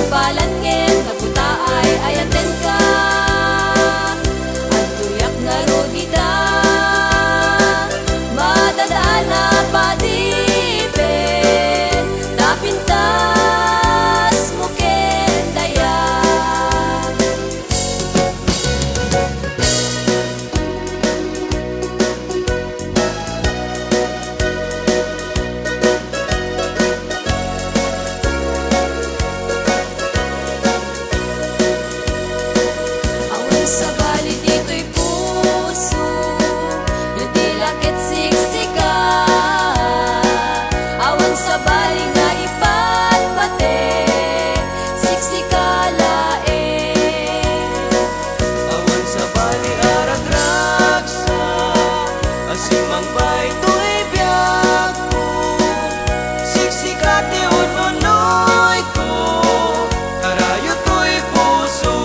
palan ngem kaputa ay ayaten ka at tuyak nga rodida madadana padipen tapintas mo ken dayan. Sa bali dito'y puso natilakit siksika awan sa bali nga ipatpate siksika laeng awan sa bali aragragsa asimang bay to'y biyag ko siksika ti unonoy ko karayo to'y puso.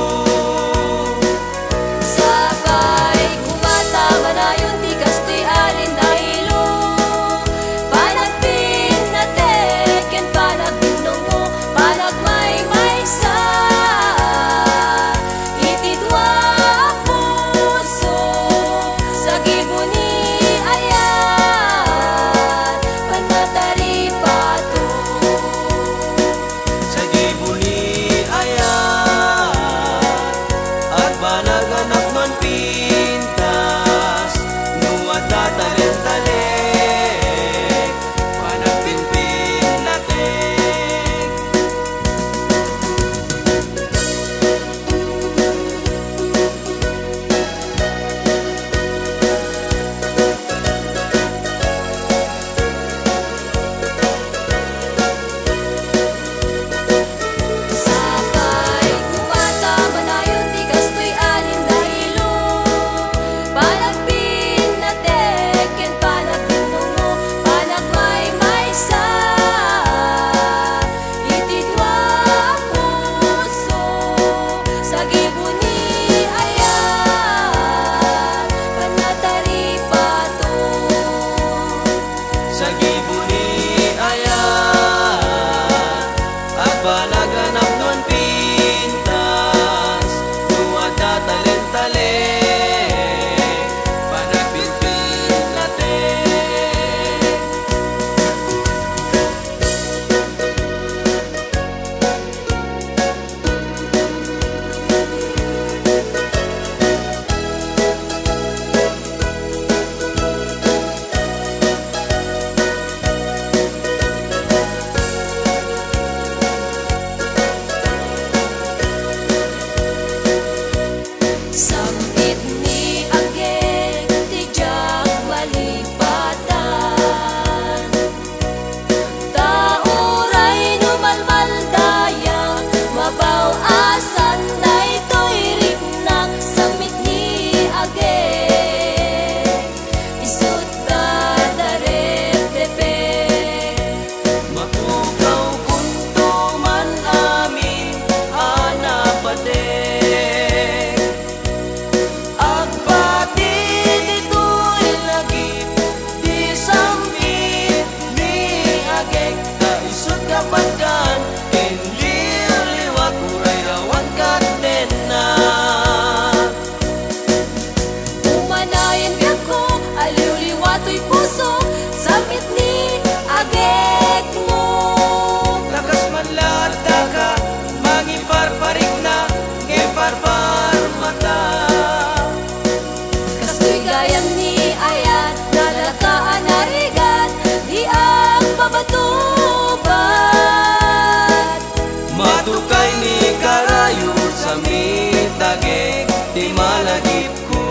Matukay ni karayo sa mitagek di malagip ko.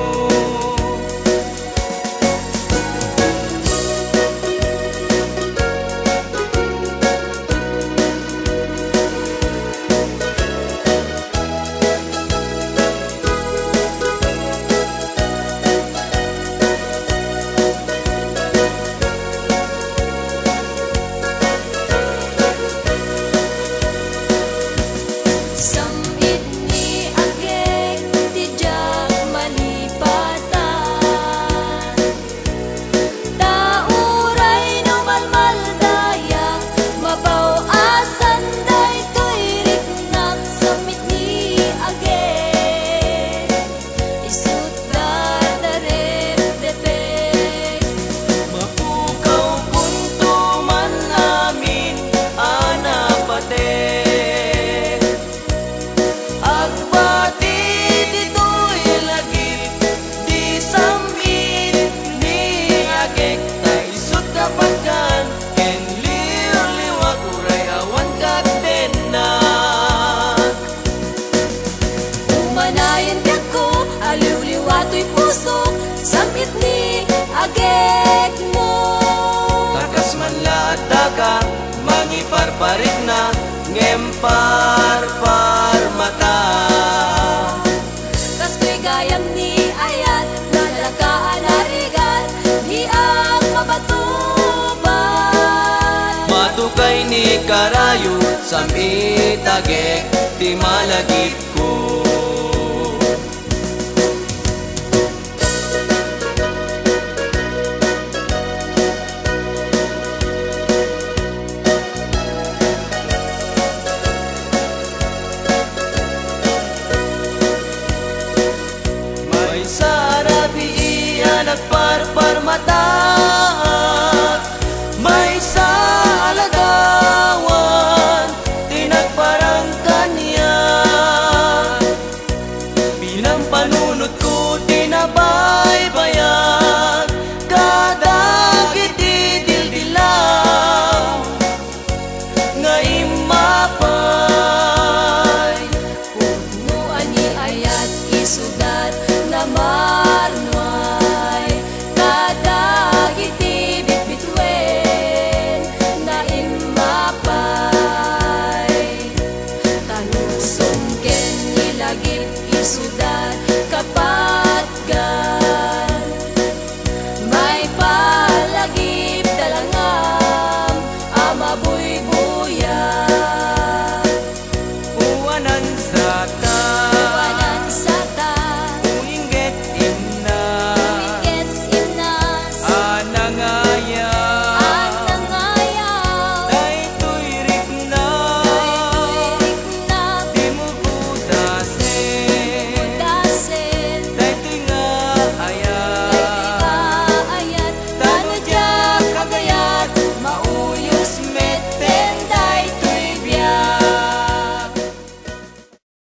Samit ni agek ti jak mali parmata. Kas ko'y gayam ni ayat, nalakaan harigan, di ang mabatuban. Matukay ni karayo sa mitagek ti malagip ko. May sarabian at parparmata, may sa alagawan tinagparang kanya. Bilang panunod ko tinabaybayan, kadagit idildilaw nga imapay. Puno ani ayat isudat na marnoy, kadagiti bitbitwen na imapay. Tanusong ken nilagip isudat kapatgan, may palagip dalangam amabuy-buya. Uwanan sa